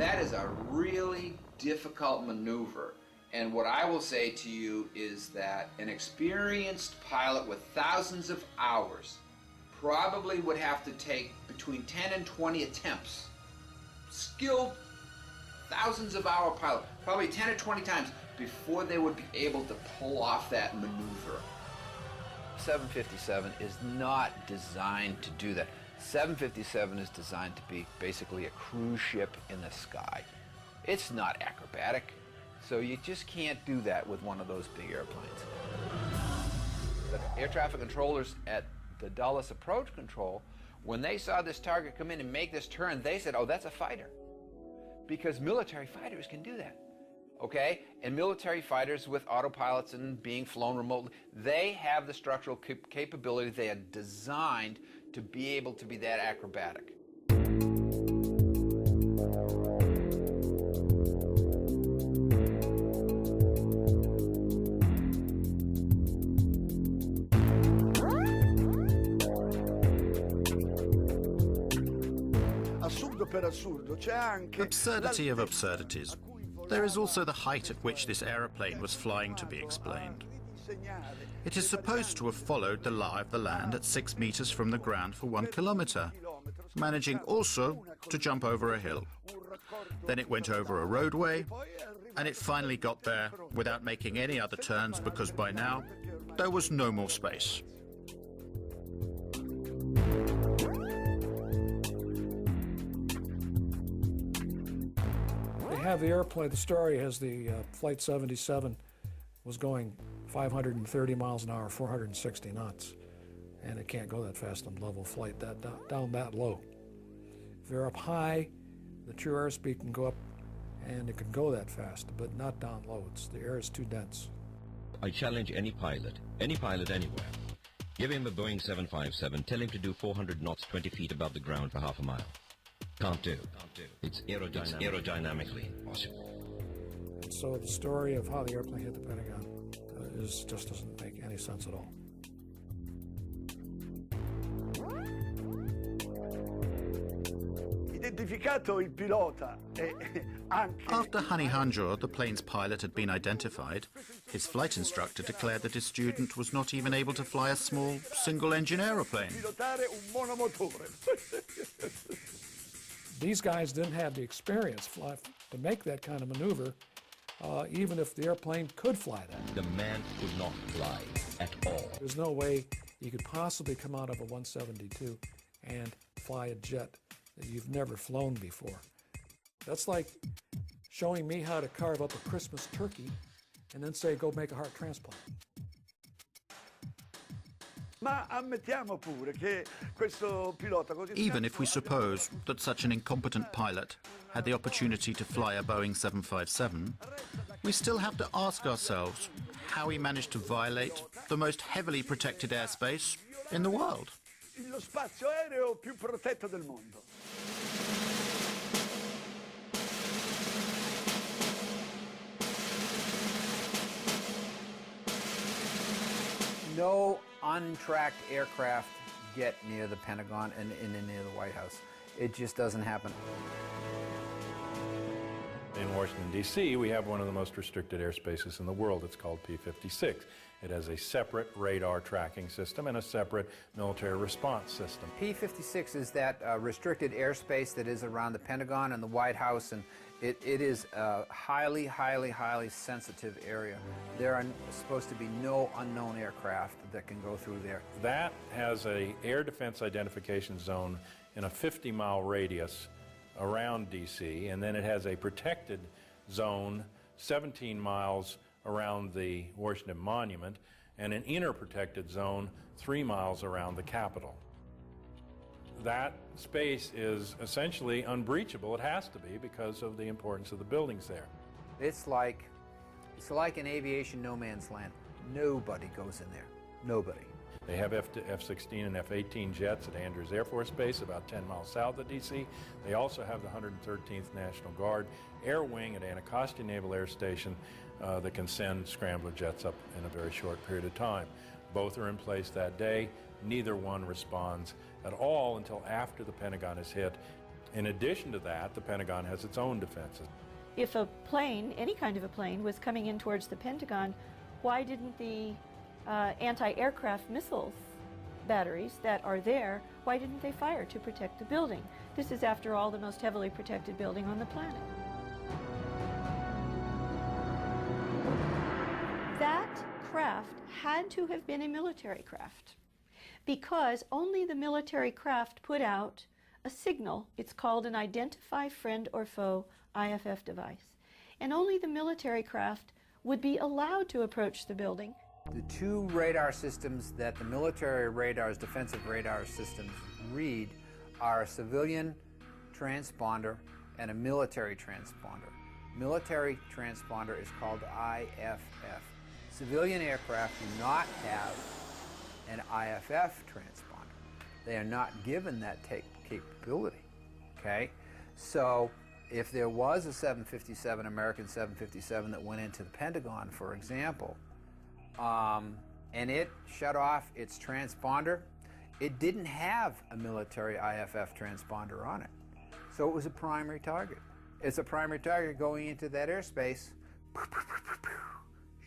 That is a really difficult maneuver. And what I will say to you is that an experienced pilot with thousands of hours probably would have to take between 10 and 20 attempts. Skilled, thousands of hour pilot, probably 10 or 20 times before they would be able to pull off that maneuver. 757 is not designed to do that. 757 is designed to be basically a cruise ship in the sky. It's not acrobatic, so you just can't do that with one of those big airplanes. The air traffic controllers at the Dulles Approach Control, when they saw this target come in and make this turn, they said, oh, that's a fighter. Because military fighters can do that, okay? And military fighters with autopilots and being flown remotely, they have the structural capability. They are designed to be able to be that acrobatic. Absurdity of absurdities. There is also the height at which this aeroplane was flying to be explained. It is supposed to have followed the lie of the land at 6 meters from the ground for 1 kilometer, managing also to jump over a hill. Then it went over a roadway, and it finally got there without making any other turns because by now there was no more space. They have the airplane, the story has the Flight 77 was going 530 miles an hour, 460 knots, and it can't go that fast on level flight, down that low. If they're up high, the true airspeed can go up and it can go that fast, but not down low. The air is too dense. I challenge any pilot anywhere. Give him a Boeing 757, tell him to do 400 knots 20 feet above the ground for half a mile. Can't do. It's aerodynamically impossible. And so the story of how the airplane hit the Pentagon just doesn't make any sense at all. After Hani Hanjour, the plane's pilot, had been identified, his flight instructor declared that his student was not even able to fly a small single-engine aeroplane. These guys didn't have the experience to make that kind of maneuver, even if the airplane could fly that. The man could not fly at all. There's no way you could possibly come out of a 172 and fly a jet that you've never flown before. That's like showing me how to carve up a Christmas turkey and then say, go make a heart transplant. Even if we suppose that such an incompetent pilot had the opportunity to fly a Boeing 757, we still have to ask ourselves how he managed to violate the most heavily protected airspace in the world. No untracked aircraft get near the Pentagon and near the White House. It just doesn't happen. In Washington, D.C., we have one of the most restricted airspaces in the world. It's called P-56. It has a separate radar tracking system and a separate military response system. P-56 is that restricted airspace that is around the Pentagon and the White House, and it is a highly, highly, highly sensitive area. There are supposed to be no unknown aircraft that can go through there. That has an air defense identification zone in a 50-mile radius around D.C., and then it has a protected zone 17 miles around the Washington Monument and an inner protected zone 3 miles around the Capitol. That space is essentially unbreachable. It has to be because of the importance of the buildings there. It's like an aviation no man's land. Nobody goes in there. Nobody. They have F-16 and F-18 jets at Andrews Air Force Base, about 10 miles south of D.C. They also have the 113th National Guard Air Wing at Anacostia Naval Air Station that can send scrambler jets up in a very short period of time. Both are in place that day. Neither one responds at all until after the Pentagon is hit. In addition to that, the Pentagon has its own defenses. If a plane, any kind of a plane, was coming in towards the Pentagon, why didn't the anti-aircraft missiles batteries that are there, why didn't they fire to protect the building? This is, after all, the most heavily protected building on the planet. That craft had to have been a military craft, because only the military craft put out a signal. It's called an Identify Friend or Foe IFF device. And only the military craft would be allowed to approach the building. The two radar systems that the military radars, defensive radar systems, read are a civilian transponder and a military transponder. Military transponder is called IFF. Civilian aircraft do not have an IFF transponder. They are not given that capability, okay? So if there was a 757, American 757 that went into the Pentagon, for example, and it shut off its transponder, it didn't have a military IFF transponder on it. So it was a primary target. It's a primary target going into that airspace,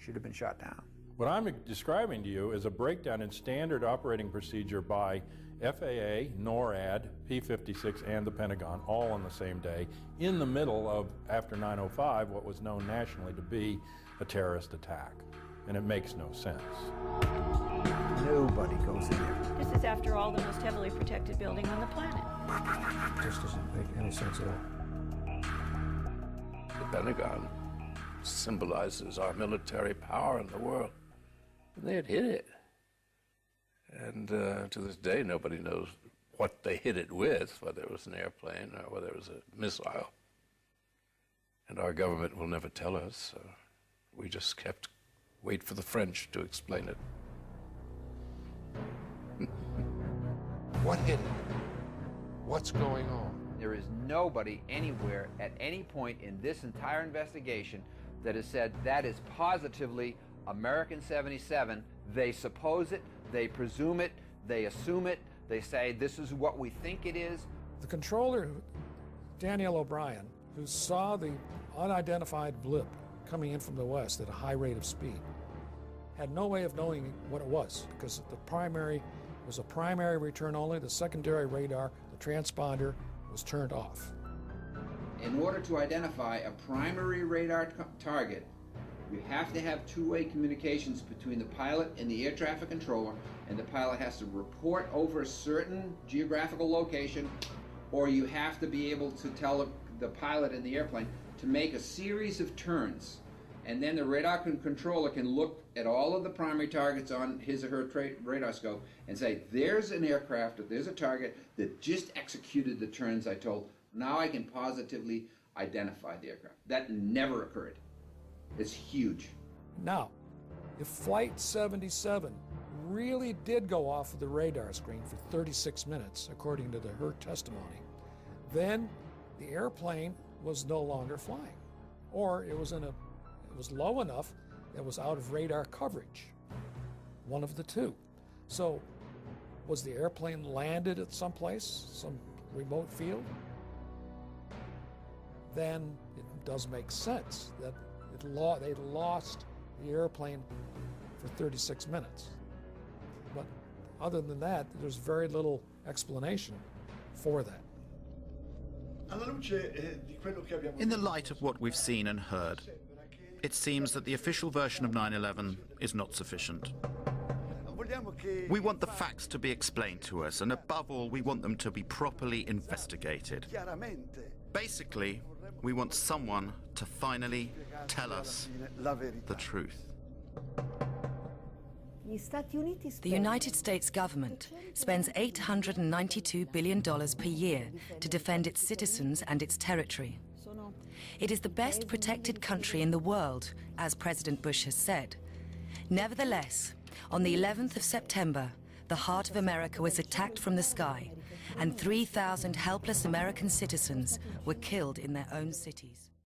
should have been shot down. What I'm describing to you is a breakdown in standard operating procedure by FAA, NORAD, P-56, and the Pentagon, all on the same day, in the middle of, after 9/05, what was known nationally to be a terrorist attack. And it makes no sense. Nobody goes in there. This is, after all, the most heavily protected building on the planet. It just doesn't make any sense at all. The Pentagon symbolizes our military power in the world. And they had hit it. And to this day, nobody knows what they hit it with, whether it was an airplane or whether it was a missile. And our government will never tell us. So we just kept wait for the French to explain it. What hit it? What's going on? There is nobody anywhere at any point in this entire investigation that has said that is positively American 77. They suppose it, they presume it, they assume it, they say this is what we think it is. The controller, Daniel O'Brien, who saw the unidentified blip coming in from the west at a high rate of speed, had no way of knowing what it was, because the primary was a primary return only. The secondary radar, the transponder, was turned off. In order to identify a primary radar target, you have to have two-way communications between the pilot and the air traffic controller, and the pilot has to report over a certain geographical location, or you have to be able to tell the pilot in the airplane to make a series of turns. And then the radar controller can look at all of the primary targets on his or her radar scope and say, there's an aircraft, or there's a target that just executed the turns I told. Now I can positively identify the aircraft. That never occurred. It's huge. Now, if Flight 77 really did go off of the radar screen for 36 minutes, according to her testimony, then the airplane was no longer flying, or it was low enough that it was out of radar coverage. One of the two. So, was the airplane landed at some place, some remote field? Then it does make sense that they'd lost the airplane for 36 minutes. But other than that, there's very little explanation for that. In the light of what we've seen and heard, it seems that the official version of 9/11 is not sufficient. We want the facts to be explained to us, and above all, we want them to be properly investigated. Basically, we want someone to finally tell us the truth. The United States government spends $892 billion per year to defend its citizens and its territory. It is the best protected country in the world, as President Bush has said. Nevertheless, on the 11th of September, the heart of America was attacked from the sky, and 3,000 helpless American citizens were killed in their own cities.